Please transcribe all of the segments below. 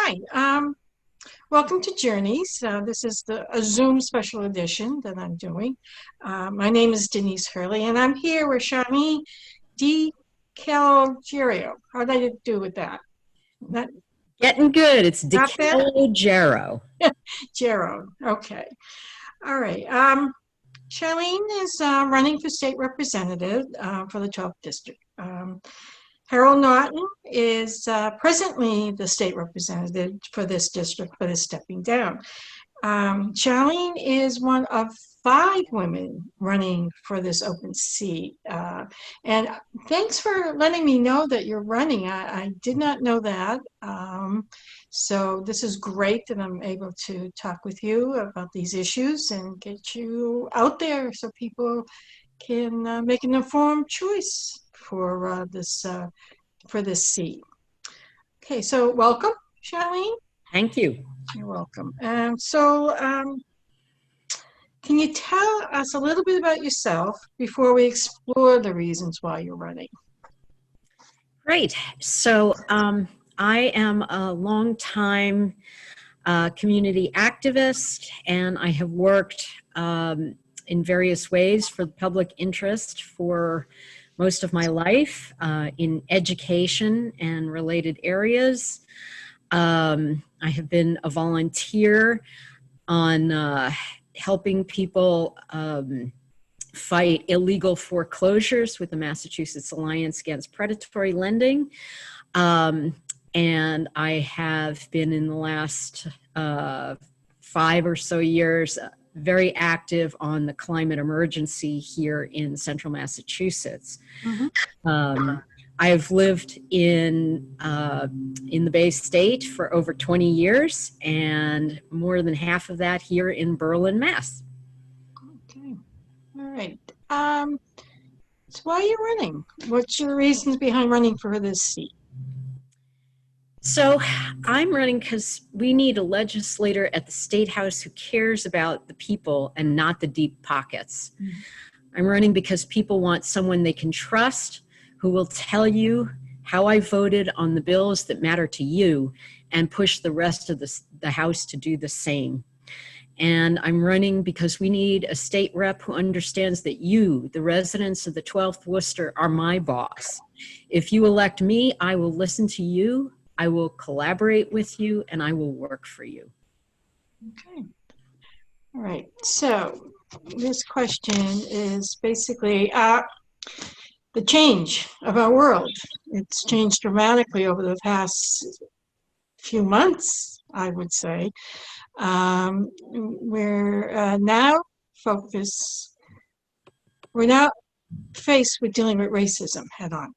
Hi, welcome to Journeys. This is a Zoom special edition that I'm doing. My name is Denise Hurley, and I'm here with Charlene DiCalogero. How did I do with that? Getting good. It's Not bad? DiCalogero. Gero. Okay. All right. Charlene is running for state representative for the 12th district. Harold Norton is presently the state representative for this district, but is stepping down. Charlene is one of 5 women running for this open seat. And thanks for letting me know that you're running. I did not know that. So this is great that I'm able to talk with you about these issues and get you out there so people can make an informed choice for this seat. Okay, so welcome, Charlene. Thank you. You're welcome. Can you tell us a little bit about yourself before we explore the reasons why you're running? Great. So I am a longtime community activist, and I have worked in various ways for the public interest for most of my life in education and related areas. I have been a volunteer on helping people fight illegal foreclosures with the Massachusetts Alliance Against Predatory Lending. And I have been in the last 5 or so years very active on the climate emergency here in central Massachusetts. Mm-hmm. I've lived in the Bay State for over 20 years, and more than half of that here in Berlin, Mass. Okay, all right. So why are you running? What's your reasons behind running for this seat? So I'm running because we need a legislator at the State House who cares about the people and not the deep pockets. Mm-hmm. I'm running because people want someone they can trust who will tell you how I voted on the bills that matter to you and push the rest of the House to do the same. And I'm running because we need a state rep who understands that you, the residents of the 12th Worcester, are my boss. If you elect me, I will listen to you, I will collaborate with you, and I will work for you. Okay. All right. So this question is basically the change of our world. It's changed dramatically over the past few months, I would say. We're now faced with dealing with racism head on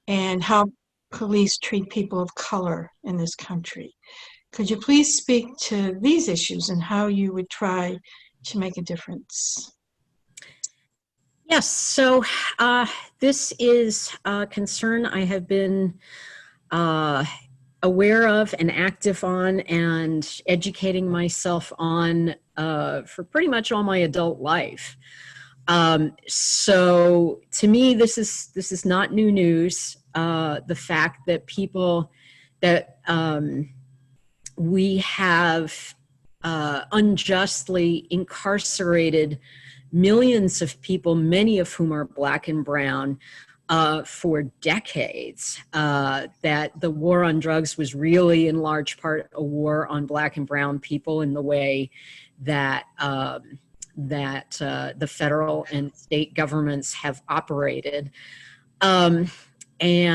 and how police treat people of color in this country. Could you please speak to these issues and how you would try to make a difference? Yes, so this is a concern I have been aware of and active on and educating myself on for pretty much all my adult life. So to me, this is not new news. The fact that we have unjustly incarcerated millions of people, many of whom are Black and brown, for decades. That the war on drugs was really in large part a war on Black and brown people in the way that the federal and state governments have operated. And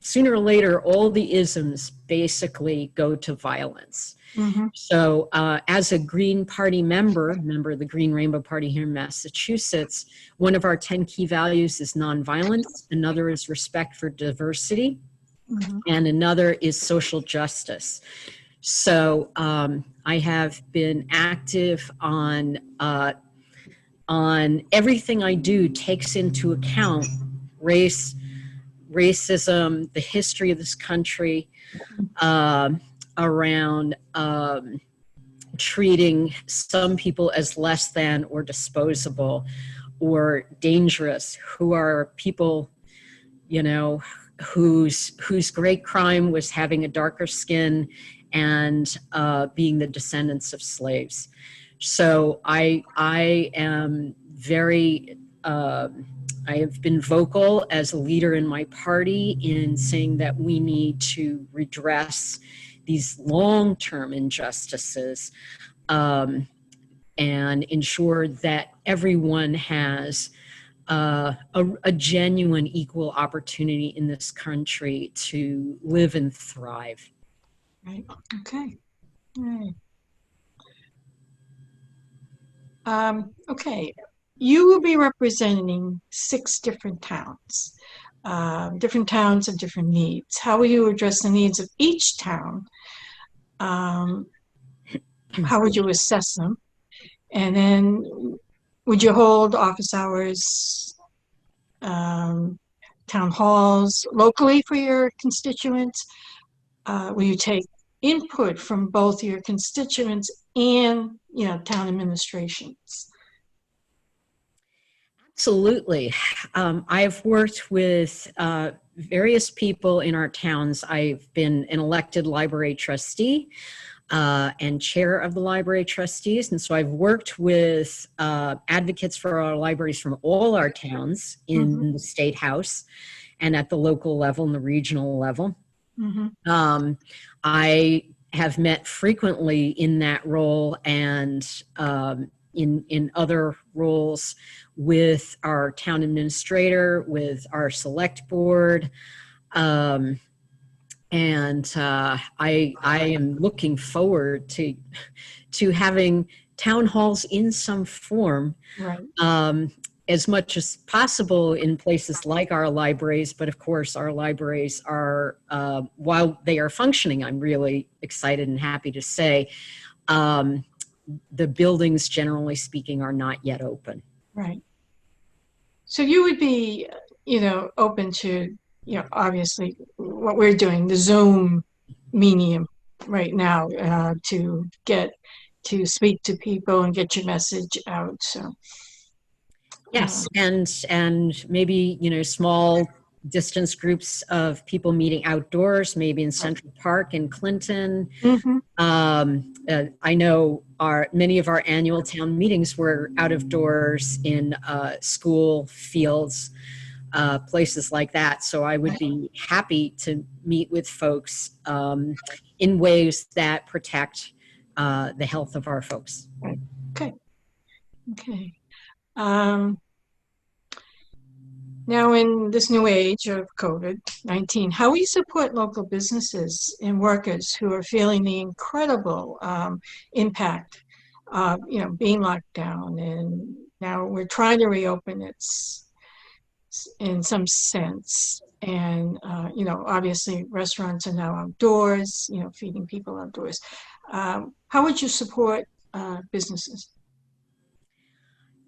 sooner or later, all the isms basically go to violence. Mm-hmm. So as a Green Party member of the Green Rainbow Party here in Massachusetts, one of our 10 key values is nonviolence, another is respect for diversity, mm-hmm. and another is social justice. So I have been active on everything I do takes into account racism, the history of this country, around treating some people as less than or disposable or dangerous, who are people, whose great crime was having a darker skin and being the descendants of slaves. So I am very, I have been vocal as a leader in my party in saying that we need to redress these long-term injustices and ensure that everyone has a genuine equal opportunity in this country to live and thrive. Right. Okay. All right. Okay. You will be representing 6 different towns. Different towns have different needs. How will you address the needs of each town? How would you assess them? And then would you hold office hours, town halls locally for your constituents? Will you take input from both your constituents and, town administrations? Absolutely. I've worked with various people in our towns. I've been an elected library trustee and chair of the library trustees. And so I've worked with advocates for our libraries from all our towns in the State House and at the local level and the regional level. I have met frequently in that role and in other roles with our town administrator, with our select board. I am looking forward to having town halls in some form, Right. as much as possible in places like our libraries. But of course, our libraries are, while they are functioning, I'm really excited and happy to say, the buildings, generally speaking, are not yet open. Right. So you would be, open to, obviously what we're doing, the Zoom medium right now, to speak to people and get your message out. So yes, and maybe small distance groups of people meeting outdoors, maybe in Central Park in Clinton. I know many of our annual town meetings were out of doors in school fields, places like that. So I would be happy to meet with folks in ways that protect the health of our folks. Right. Okay. Now, in this new age of COVID-19, how we support local businesses and workers who are feeling the incredible impact of, being locked down, and now we're trying to reopen it in some sense. And, obviously restaurants are now outdoors, feeding people outdoors. How would you support businesses?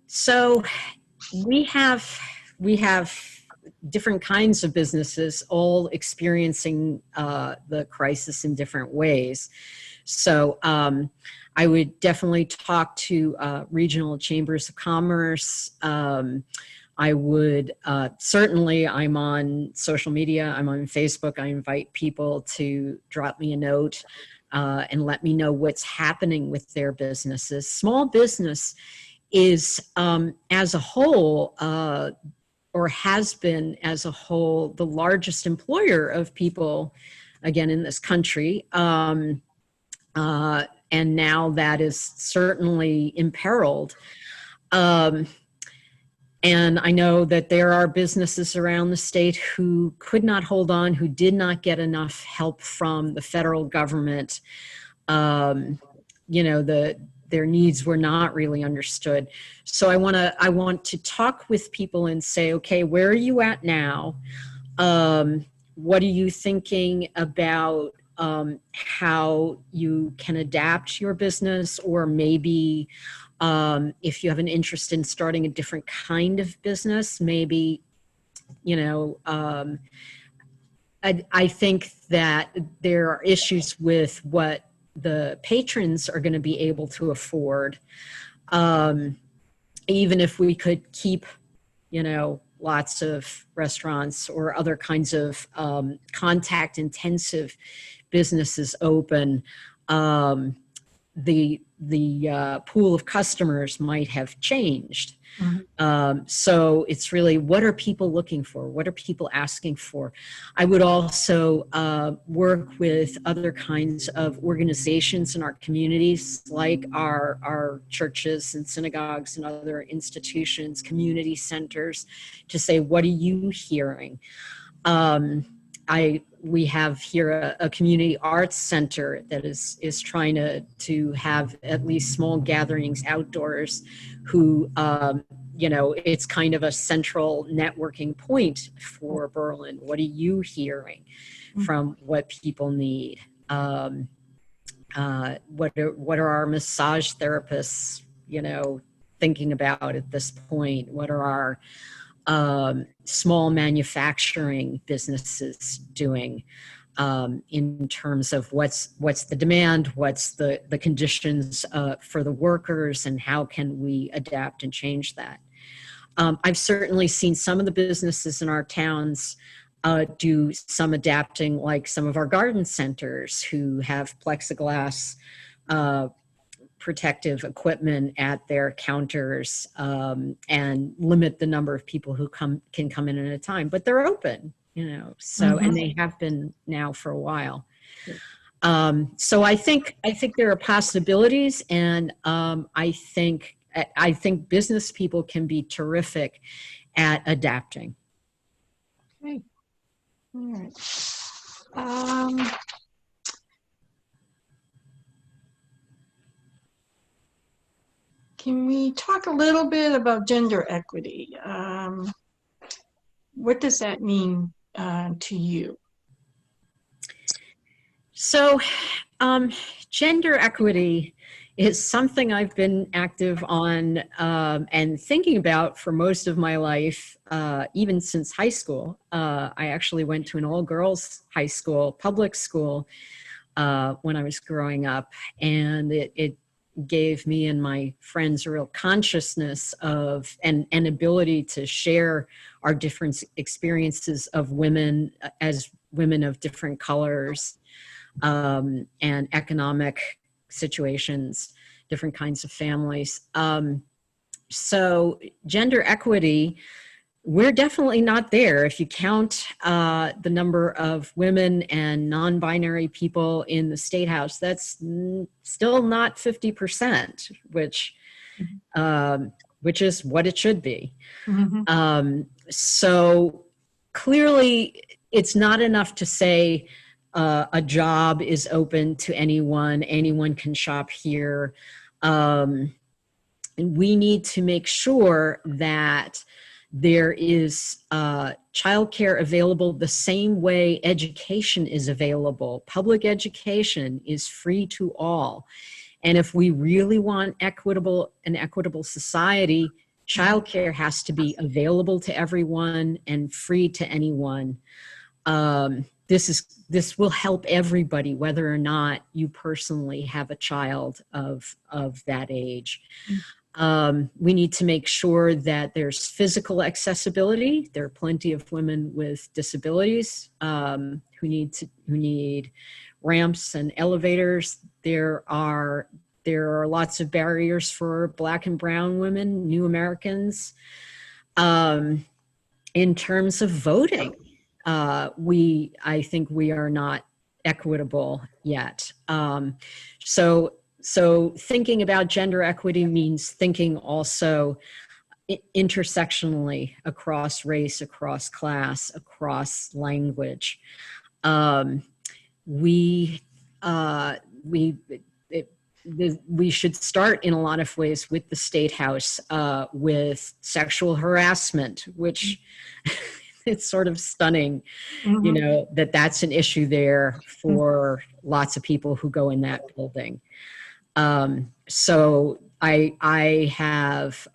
So we have different kinds of businesses all experiencing the crisis in different ways. So I would definitely talk to regional chambers of commerce. I would certainly, I'm on social media, I'm on Facebook. I invite people to drop me a note and let me know what's happening with their businesses. Small business is, as a whole, or has been as a whole, the largest employer of people, again, in this country. And now that is certainly imperiled. And I know that there are businesses around the state who could not hold on, who did not get enough help from the federal government. Their needs were not really understood. So I want to talk with people and say, okay, where are you at now? What are you thinking about how you can adapt your business, or maybe if you have an interest in starting a different kind of business, maybe, I think that there are issues with what the patrons are going to be able to afford. Even if we could keep, lots of restaurants or other kinds of contact intensive businesses open, the pool of customers might have changed. So it's really, what are people looking for? What are people asking for? I would also work with other kinds of organizations in our communities, like our churches and synagogues and other institutions, community centers, to say, what are you hearing? We have here a community arts center that is trying to have at least small gatherings outdoors, who it's kind of a central networking point for Berlin. What are you hearing from what people need? What are our massage therapists, thinking about at this point? What are our small manufacturing businesses doing in terms of what's the demand, what's the conditions for the workers, and how can we adapt and change that? I've certainly seen some of the businesses in our towns do some adapting, like some of our garden centers who have plexiglass protective equipment at their counters, and limit the number of people who can come in at a time, but they're open, so, and they have been now for a while. So I think there are possibilities, and I think business people can be terrific at adapting. Okay. All right. Can we talk a little bit about gender equity? What does that mean to you? So, gender equity is something I've been active on and thinking about for most of my life, even since high school. I actually went to an all-girls high school, public school, when I was growing up, and it gave me and my friends a real consciousness of and ability to share our different experiences of women as women of different colors and economic situations, different kinds of families. So gender equity, we're definitely not there. If you count the number of women and non-binary people in the State House, that's still not 50%, which is what it should be. So clearly, it's not enough to say a job is open to anyone can shop here. And we need to make sure that there is childcare available the same way education is available. Public education is free to all. And if we really want an equitable society, childcare has to be available to everyone and free to anyone. This will help everybody, whether or not you personally have a child of that age. We need to make sure that there's physical accessibility. There are plenty of women with disabilities who need ramps and elevators. There are lots of barriers for Black and brown women, new Americans. In terms of voting, I think we are not equitable yet. So thinking about gender equity means thinking also intersectionally across race, across class, across language. We should start in a lot of ways with the State House, with sexual harassment, which it's sort of stunning, that's an issue there for lots of people who go in that building. So I have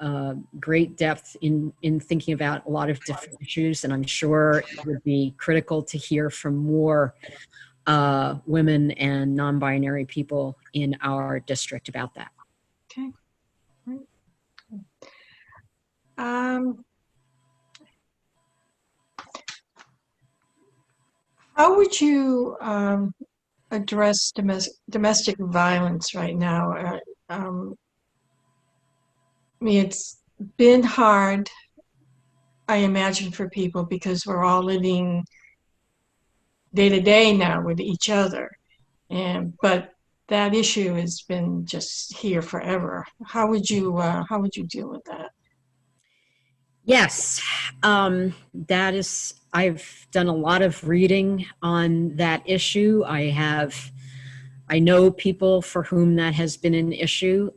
great depth in thinking about a lot of different issues, and I'm sure it would be critical to hear from more women and non-binary people in our district about that. Okay. How would you address domestic violence right now? I mean, it's been hard, I imagine, for people because we're all living day to day now with each other. But that issue has been just here forever. How would you deal with that? Yes, I've done a lot of reading on that issue. I know people for whom that has been an issue.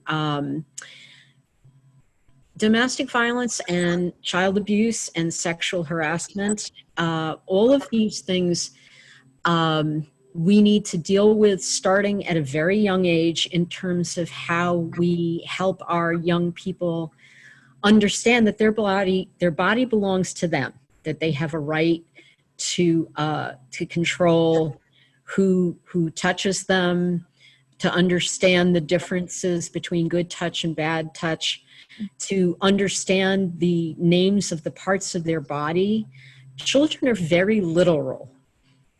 Domestic violence and child abuse and sexual harassment, all of these things we need to deal with starting at a very young age in terms of how we help our young people understand that their body belongs to them, that they have a right to control who touches them, to understand the differences between good touch and bad touch, to understand the names of the parts of their body. Children are very literal.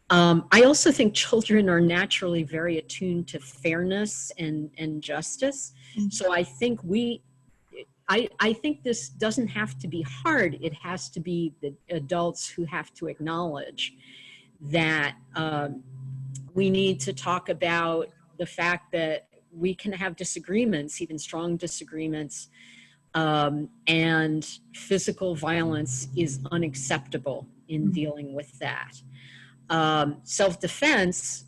I also think children are naturally very attuned to fairness and justice. So I think I think this doesn't have to be hard. It has to be the adults who have to acknowledge that we need to talk about the fact that we can have disagreements, even strong disagreements, and physical violence is unacceptable in dealing with that. Self-defense,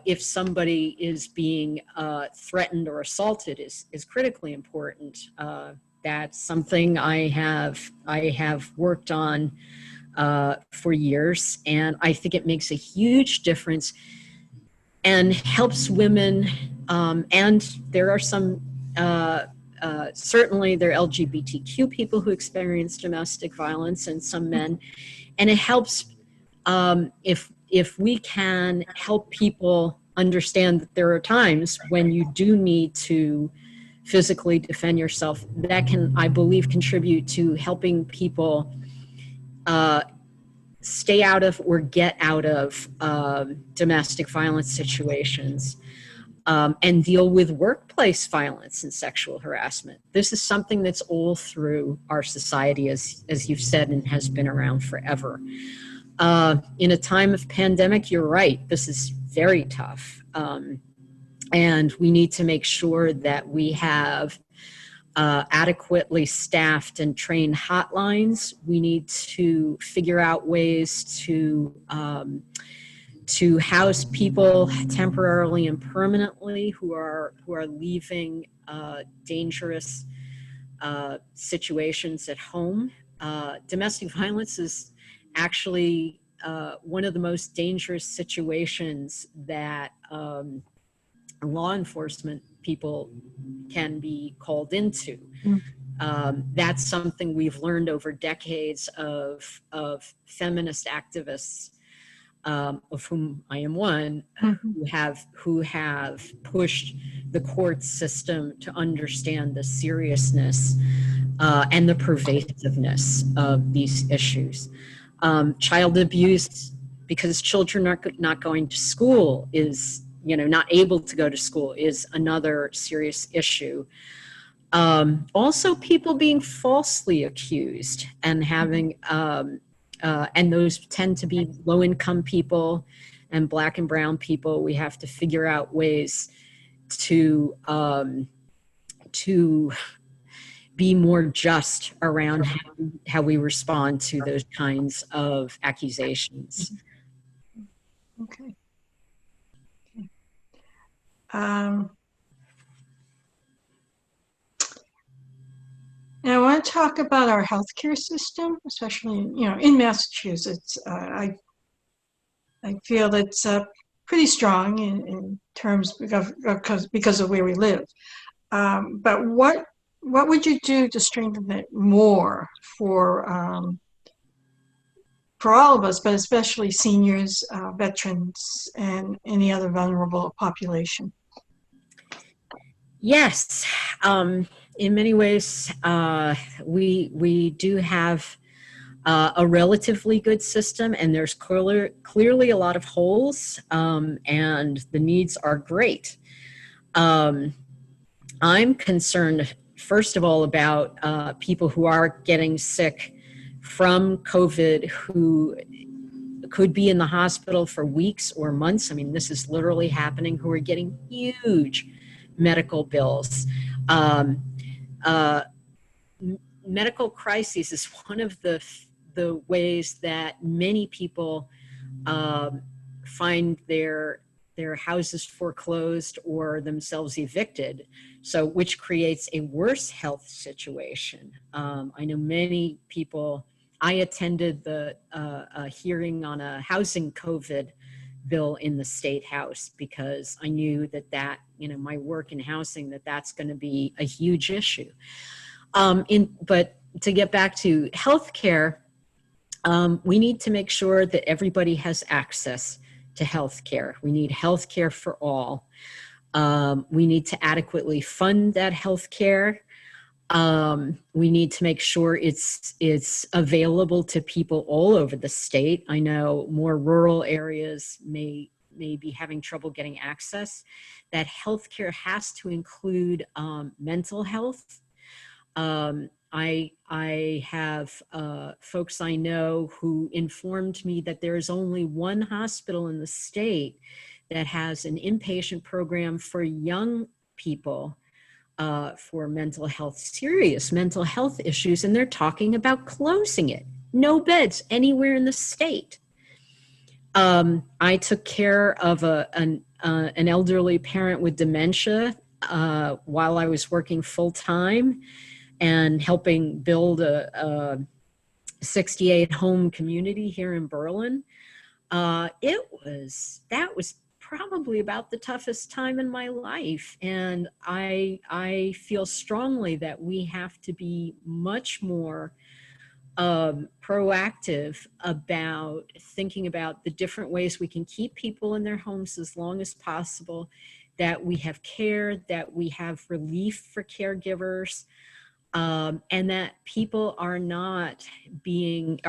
if somebody is being threatened or assaulted, is critically important. That's something I have worked on for years, and I think it makes a huge difference and helps women. And there are some certainly there are LGBTQ people who experience domestic violence, and some men, and it helps if we can help people understand that there are times when you do need to physically defend yourself. That can, I believe, contribute to helping people stay out of or get out of domestic violence situations. And deal with workplace violence and sexual harassment. This is something that's all through our society, as you've said, and has been around forever. In a time of pandemic, you're right, this is very tough. And we need to make sure that we have adequately staffed and trained hotlines. We need to figure out ways to house people temporarily and permanently who are leaving dangerous situations at home. Domestic violence is actually one of the most dangerous situations that law enforcement people can be called into. That's something we've learned over decades of feminist activists, of whom I am one, who have pushed the court system to understand the seriousness and the pervasiveness of these issues. Child abuse, because children are not going to school, is, not able to go to school, is another serious issue. Also, people being falsely accused and having and those tend to be low-income people and Black and brown people. We have to figure out ways to be more just around how we respond to those kinds of accusations. Okay. Now I want to talk about our healthcare system, especially in Massachusetts. I feel it's pretty strong in terms because of where we live. But what would you do to strengthen it more for all of us, but especially seniors, veterans, and any other vulnerable population? Yes, in many ways, we do have a relatively good system, and there's clearly a lot of holes, and the needs are great. I'm concerned, first of all, about people who are getting sick from COVID who could be in the hospital for weeks or months. I mean, this is literally happening, who are getting huge medical bills. Medical crises is one of the ways that many people find their houses foreclosed or themselves evicted, so which creates a worse health situation. I know many people. I attended the hearing on a housing COVID bill in the State House because I knew that my work in housing, that's going to be a huge issue. But to get back to healthcare, we need to make sure that everybody has access to healthcare. We need healthcare for all. We need to adequately fund that healthcare. We need to make sure it's available to people all over the state. I know more rural areas may be having trouble getting access. That healthcare has to include mental health. I have folks I know who informed me that there is only one hospital in the state that has an inpatient program for young people for mental health, serious mental health issues, and they're talking about closing it. No beds anywhere in the state. I took care of an elderly parent with dementia while I was working full-time and helping build a 68 home community here in Berlin. That was probably about the toughest time in my life. And I feel strongly that we have to be much more proactive about thinking about the different ways we can keep people in their homes as long as possible, that we have care, that we have relief for caregivers, and that people are not being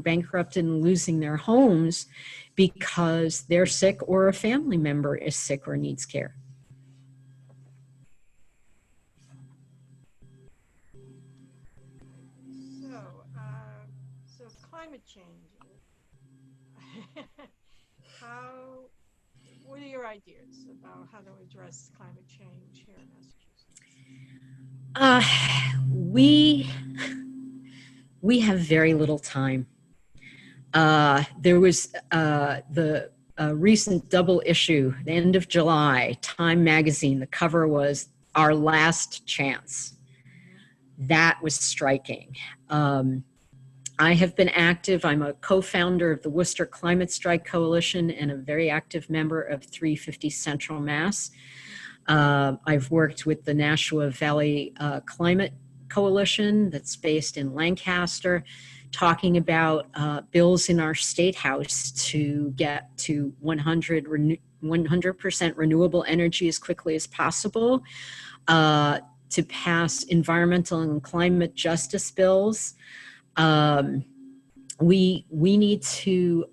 bankrupted and losing their homes because they're sick or a family member is sick or needs care. So climate change. What are your ideas about how to address climate change here in Massachusetts? We have very little time. There was the recent double issue, the end of July, Time magazine. The cover was "Our Last Chance." That was striking. I have been active. I'm a co-founder of the Worcester Climate Strike Coalition and a very active member of 350 Central Mass. I've worked with the Nashua Valley Climate Coalition that's based in Lancaster, talking about bills in our state house to get to 100% renewable energy as quickly as possible, to pass environmental and climate justice bills. We need to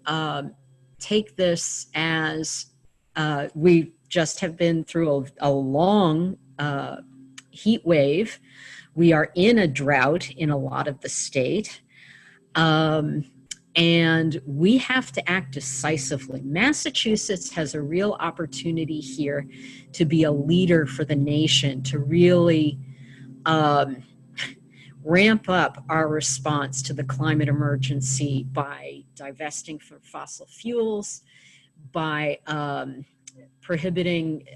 take this as we just have been through a long heat wave. We are in a drought in a lot of the state. And we have to act decisively. Massachusetts has a real opportunity here to be a leader for the nation, to really ramp up our response to the climate emergency by divesting from fossil fuels, by prohibiting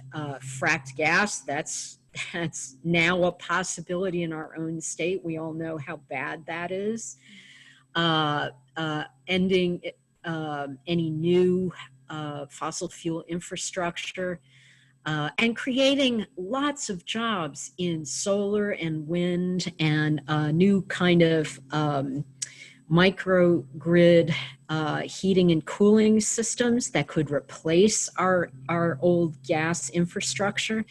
fracked gas. That's now a possibility in our own state. We all know how bad that is. Ending any new fossil fuel infrastructure, and creating lots of jobs in solar and wind and new kind of microgrid heating and cooling systems that could replace our old gas infrastructure.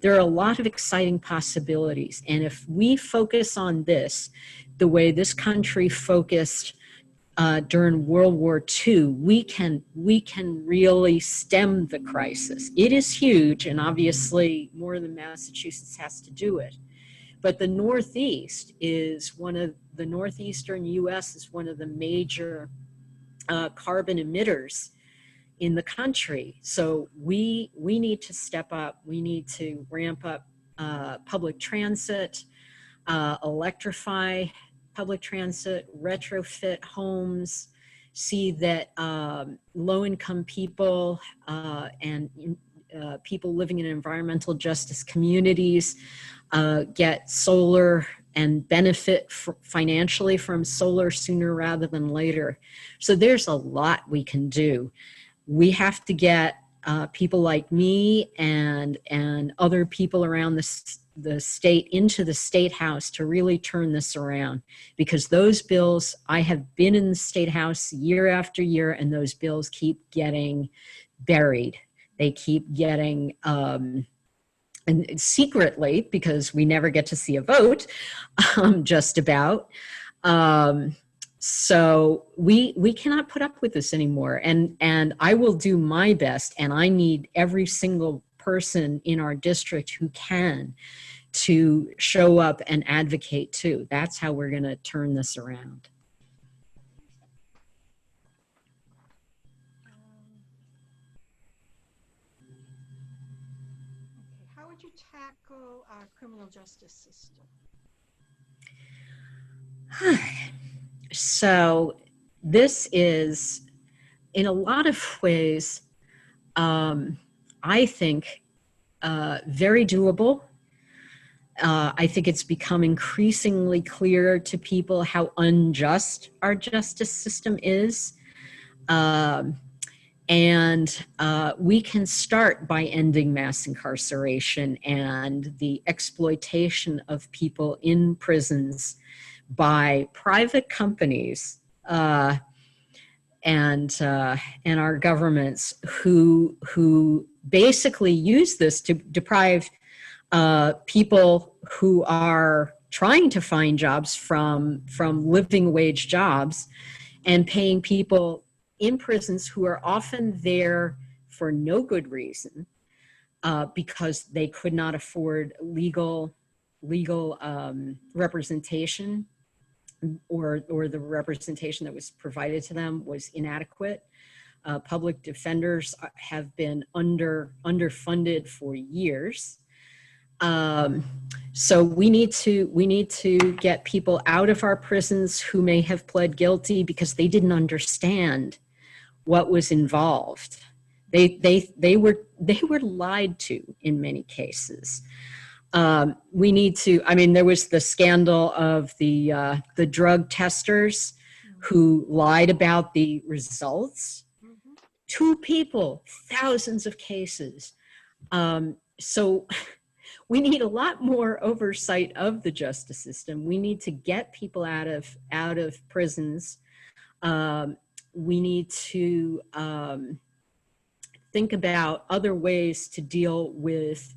There are a lot of exciting possibilities. And if we focus on this, the way this country focused during World War II, we can really stem the crisis. It is huge, and obviously more than Massachusetts has to do it. But the Northeast is the northeastern U.S. is one of the major carbon emitters in the country. So we need to step up. We need to ramp up public transit, electrify public transit, retrofit homes, see that low-income people and people living in environmental justice communities get solar and benefit financially from solar sooner rather than later. So there's a lot we can do. We have to get people like me and other people around the state into the State House to really turn this around, because those bills, I have been in the State House year after year, and those bills keep getting buried. They keep getting, and secretly, because we never get to see a vote, just about. So we cannot put up with this anymore. And I will do my best, and I need every single person in our district who can to show up and advocate too. That's how we're going to turn this around. Okay, how would you tackle our criminal justice system? So this is, in a lot of ways, I think, very doable. I think it's become increasingly clear to people how unjust our justice system is. And we can start by ending mass incarceration and the exploitation of people in prisons by private companies and our governments who basically use this to deprive people who are trying to find jobs from living wage jobs, and paying people in prisons who are often there for no good reason, because they could not afford legal representation, or the representation that was provided to them was inadequate. Public defenders have been underfunded for years. So we need to get people out of our prisons who may have pled guilty because they didn't understand what was involved. They were lied to in many cases. We need to, I mean, there was the scandal of the drug testers who lied about the results. Mm-hmm. 2 people, thousands of cases. So we need a lot more oversight of the justice system. We need to get people out of prisons. We need to think about other ways to deal with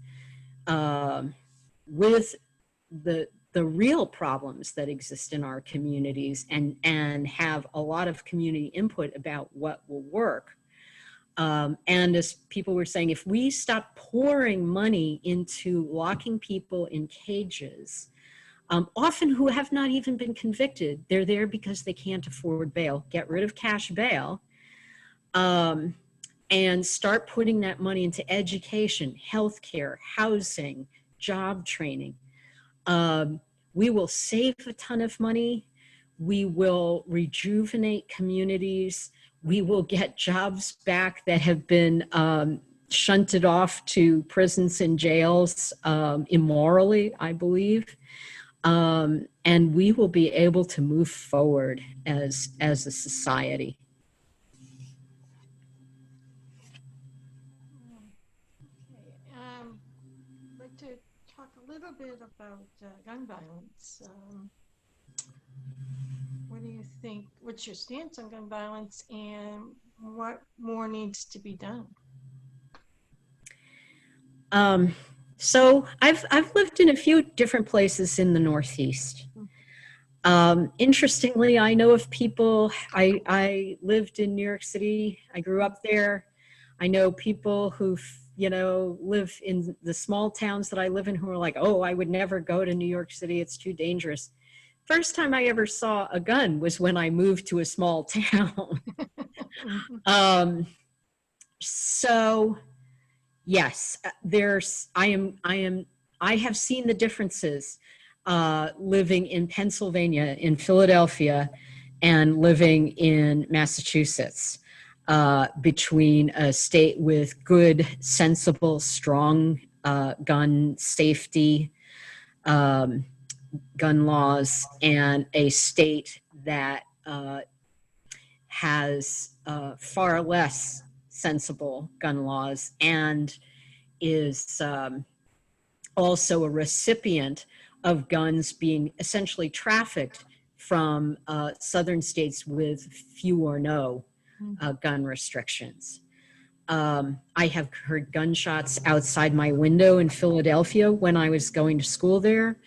the real problems that exist in our communities, and have a lot of community input about what will work. And as people were saying, if we stop pouring money into locking people in cages, often who have not even been convicted, they're there because they can't afford bail. Get rid of cash bail, and start putting that money into education, healthcare, housing, job training. We will save a ton of money. We will rejuvenate communities. We will get jobs back that have been shunted off to prisons and jails immorally, I believe. And we will be able to move forward as a society. Okay. I'd like to talk a little bit about gun violence. What do you think? What's your stance on gun violence, and what more needs to be done? So I've lived in a few different places in the Northeast. Interestingly, I know of people, I lived in New York City. I grew up there. I know people who, live in the small towns that I live in who are like, oh, I would never go to New York City. It's too dangerous. First time I ever saw a gun was when I moved to a small town. um, so yes, I have seen the differences living in Pennsylvania, in Philadelphia, and living in Massachusetts, between a state with good, sensible, strong gun safety, um, gun laws, and a state that has far less sensible gun laws and is also a recipient of guns being essentially trafficked from southern states with few or no gun restrictions. I have heard gunshots outside my window in Philadelphia when I was going to school there.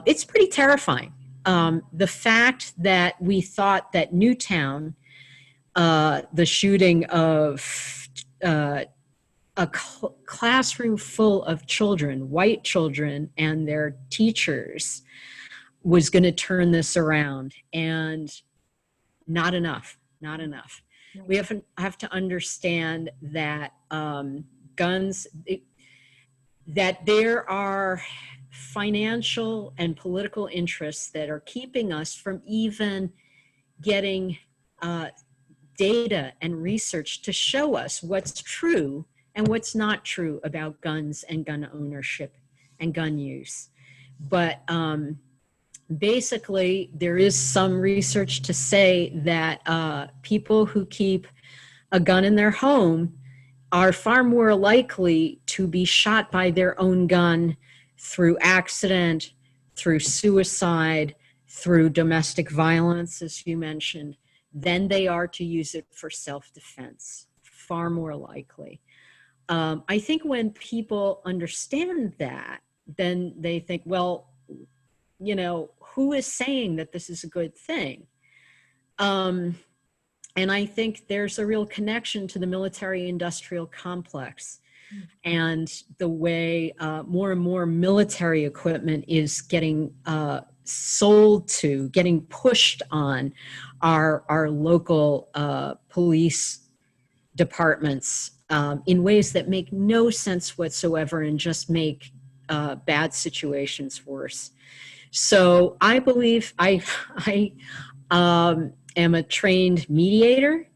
It's pretty terrifying. The fact that we thought that Newtown, the shooting of a classroom full of children, white children, and their teachers was going to turn this around, and not enough. We have to understand that guns, that there are financial and political interests that are keeping us from even getting data and research to show us what's true and what's not true about guns and gun ownership and gun use. But basically, there is some research to say that people who keep a gun in their home are far more likely to be shot by their own gun through accident, through suicide, through domestic violence, as you mentioned, than they are to use it for self-defense. Far more likely. I think when people understand that, then they think, well, who is saying that this is a good thing? And I think there's a real connection to the military-industrial complex and the way more and more military equipment is getting sold to, getting pushed on our local police departments in ways that make no sense whatsoever and just make bad situations worse. So I believe I am a trained mediator.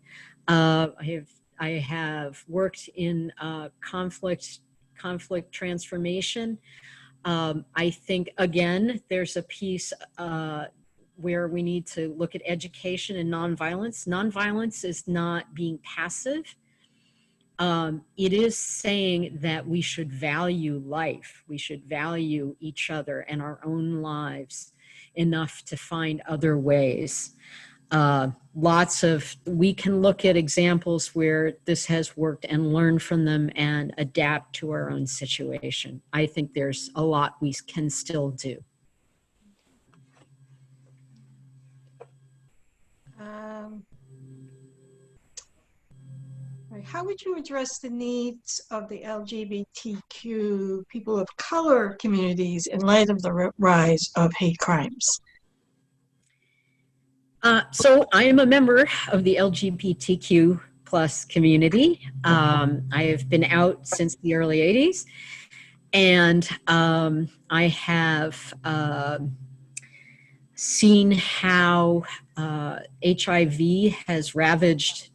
I have worked in conflict transformation. I think, again, there's a piece where we need to look at education and nonviolence. Nonviolence is not being passive. It is saying that we should value life. We should value each other and our own lives enough to find other ways. We can look at examples where this has worked and learn from them and adapt to our own situation. I think there's a lot we can still do. How would you address the needs of the LGBTQ people of color communities in light of the rise of hate crimes? So I am a member of the LGBTQ plus community. I have been out since the early 80s, and I have seen how HIV has ravaged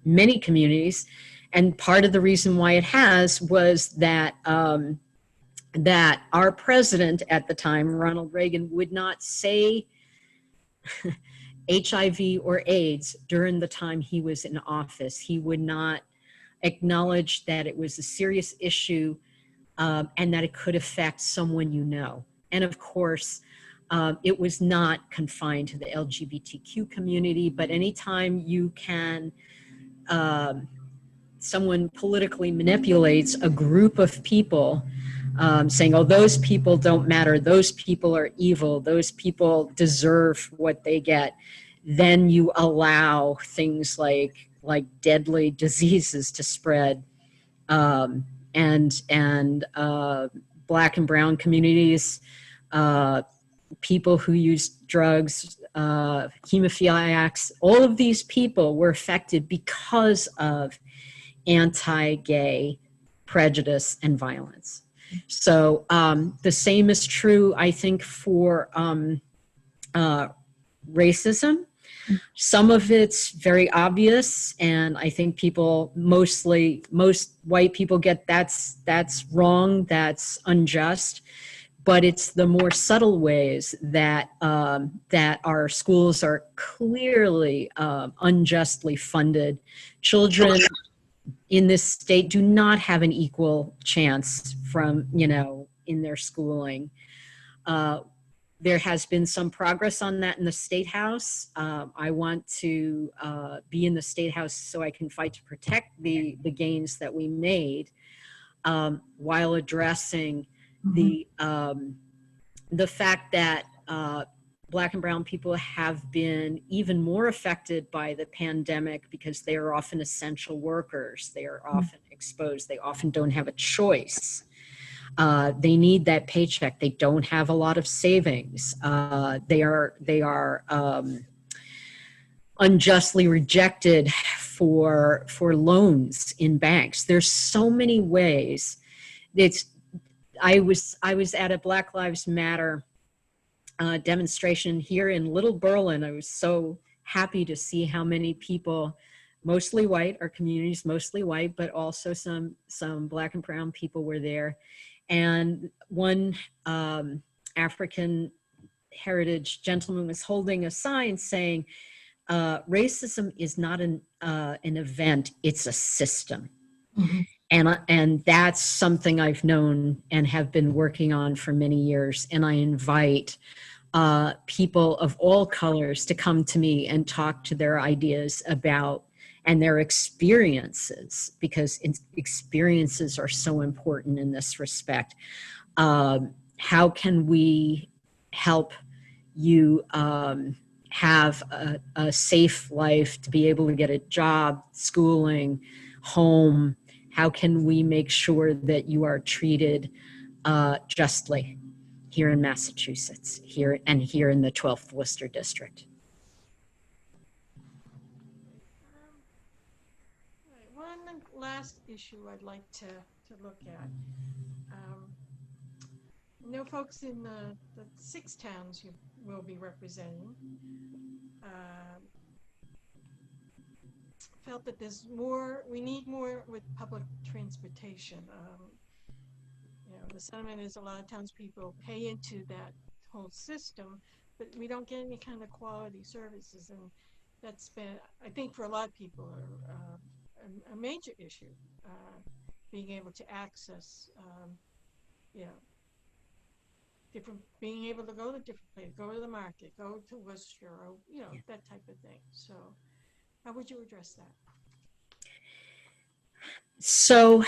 many communities, and part of the reason why it has was that that our president at the time, Ronald Reagan, would not say HIV or AIDS during the time he was in office. He would not acknowledge that it was a serious issue and that it could affect someone you know. And of course, it was not confined to the LGBTQ community, but anytime you can, someone politically manipulates a group of people saying, oh, those people don't matter, those people are evil, those people deserve what they get, then you allow things like deadly diseases to spread. And Black and brown communities, people who use drugs, hemophiliacs, all of these people were affected because of anti-gay prejudice and violence. So the same is true, I think, for racism. Some of it's very obvious, and I think most white people get that's wrong, that's unjust. But it's the more subtle ways that that our schools are clearly unjustly funded. Children in this state do not have an equal chance from, in their schooling. There has been some progress on that in the State House. I want to be in the State House so I can fight to protect the gains that we made, while addressing the fact that Black and brown people have been even more affected by the pandemic because they are often essential workers. They are often exposed. They often don't have a choice. They need that paycheck. They don't have a lot of savings. They are unjustly rejected for loans in banks. There's so many ways. I was at a Black Lives Matter demonstration here in Little Berlin. I was so happy to see how many people, mostly white, our community's mostly white, but also some Black and brown people were there. And one African heritage gentleman was holding a sign saying, racism is not an event, it's a system. Mm-hmm. And that's something I've known and have been working on for many years. And I invite people of all colors to come to me and talk to their ideas about and their experiences, because experiences are so important in this respect. How can we help you have a safe life, to be able to get a job, schooling, home? How can we make sure that you are treated justly here in Massachusetts, here in the 12th Worcester District? One last issue I'd like to look at. Folks in the 6 towns you will be representing felt that we need more with public transportation. The sentiment is a lot of townspeople pay into that whole system, but we don't get any kind of quality services, and that's been, I think, for a lot of people, a major issue, being able to access, being able to go to different places, go to the market, go to Worcester, or, that type of thing. So how would you address that? So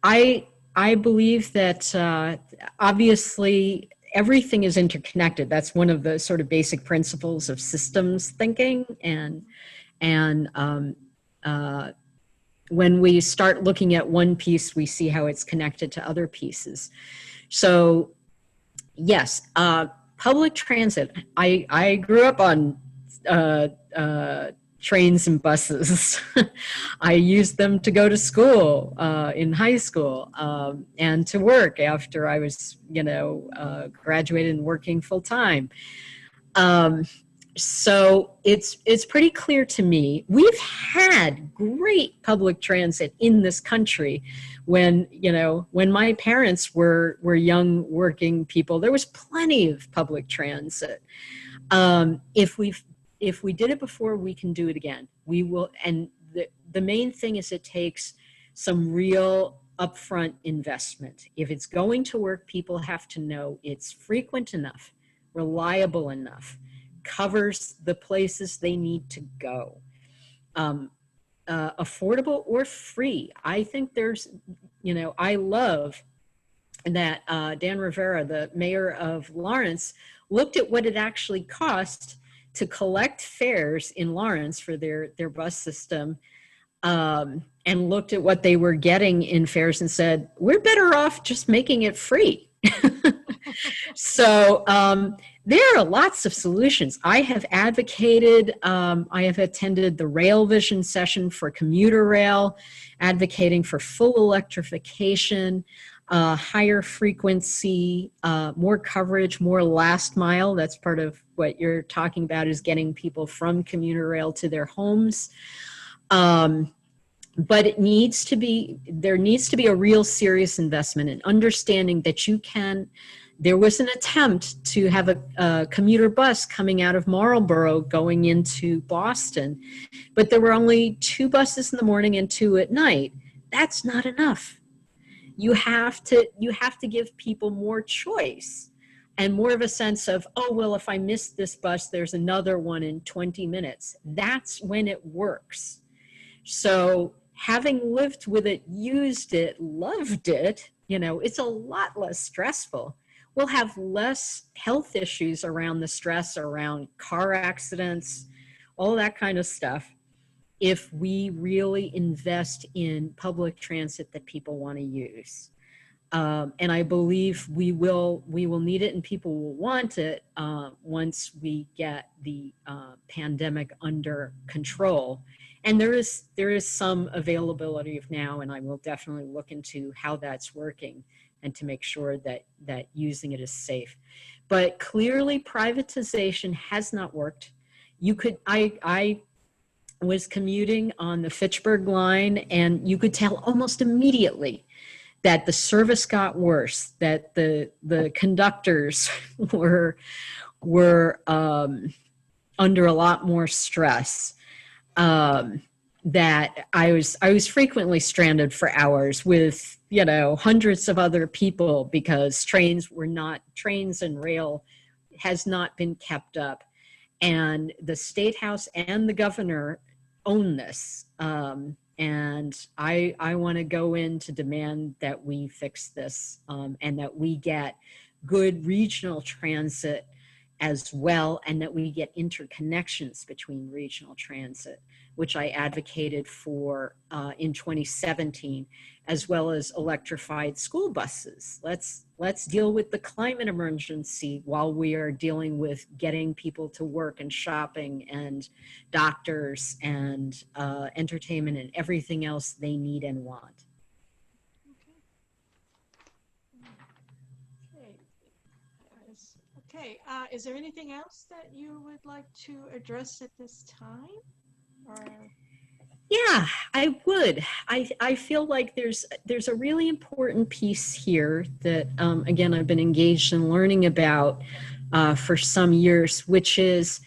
I believe that obviously everything is interconnected. That's one of the sort of basic principles of systems thinking. And when we start looking at one piece, we see how it's connected to other pieces. So yes, public transit. I grew up on trains and buses. I used them to go to school in high school and to work after I was, graduated and working full time. So it's pretty clear to me, we've had great public transit in this country. When my parents were young working people, there was plenty of public transit. If we did it before, we can do it again. We will, and the main thing is it takes some real upfront investment. If it's going to work, people have to know it's frequent enough, reliable enough, covers the places they need to go, affordable or free. I think there's You know, I love that Dan Rivera, the mayor of Lawrence, looked at what it actually cost to collect fares in Lawrence for their bus system, and looked at what they were getting in fares and said, we're better off just making it free. So there are lots of solutions. I have advocated, I have attended the Rail Vision session for commuter rail, advocating for full electrification, higher frequency, more coverage, more last mile. That's part of what you're talking about, is getting people from commuter rail to their homes. But there needs to be a real serious investment in understanding that there was an attempt to have a commuter bus coming out of Marlboro going into Boston, but there were only 2 buses in the morning and 2 at night. That's not enough. You have to give people more choice and more of a sense of, oh, well, if I miss this bus, there's another one in 20 minutes. That's when it works. So having lived with it, used it, loved it, you know, it's a lot less stressful. We'll have less health issues around the stress around car accidents, all that kind of stuff, if we really invest in public transit that people want to use. And I believe we will need it, and people will want it once we get the pandemic under control. And there is some availability of now, and I will definitely look into how that's working and to make sure that using it is safe. But clearly privatization has not worked. I was commuting on the Fitchburg line, and you could tell almost immediately that the service got worse, that the conductors were under a lot more stress. That I was frequently stranded for hours with, you know, hundreds of other people because trains and rail has not been kept up. And the State House and the governor own this. And I want to go in to demand that we fix this, and that we get good regional transit as well, and that we get interconnections between regional transit, which I advocated for in 2017, as well as electrified school buses. Let's deal with the climate emergency while we are dealing with getting people to work and shopping and doctors and entertainment and everything else they need and want. Okay. Is there anything else that you would like to address at this time? Or... Yeah, I would. I feel like there's a really important piece here that, again, I've been engaged in learning about for some years, which is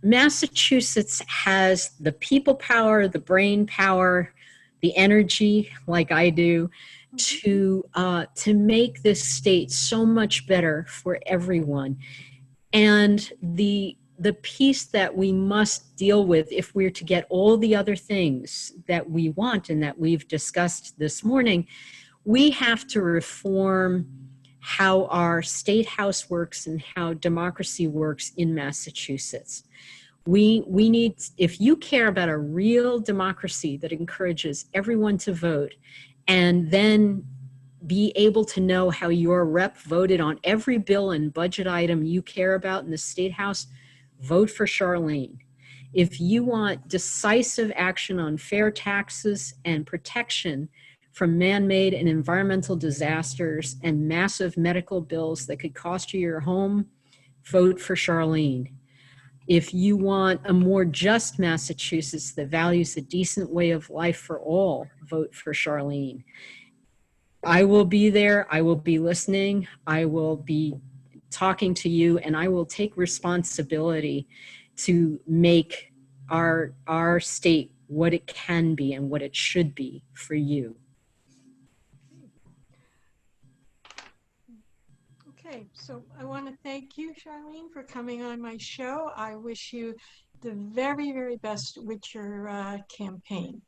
Massachusetts has the people power, the brain power, the energy, like I do, to make this state so much better for everyone. And the piece that we must deal with if we're to get all the other things that we want and that we've discussed this morning, we have to reform how our state house works and how democracy works in Massachusetts. We need, if you care about a real democracy that encourages everyone to vote, and then be able to know how your rep voted on every bill and budget item you care about in the State House, vote for Charlene. If you want decisive action on fair taxes and protection from man-made and environmental disasters and massive medical bills that could cost you your home, vote for Charlene. If you want a more just Massachusetts that values a decent way of life for all, vote for Charlene. I will be there. I will be listening. I will be talking to you, and I will take responsibility to make our state what it can be and what it should be for you. Okay, so I want to thank you, Charlene, for coming on my show. I wish you the very, very best with your campaign.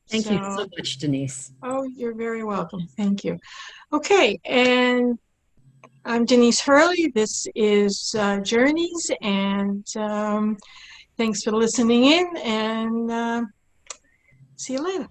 Thank you So, so much, Denise. oh, you're very welcome. Thank you. Okay, and I'm Denise Hurley. This is Journeys, and thanks for listening in, and see you later.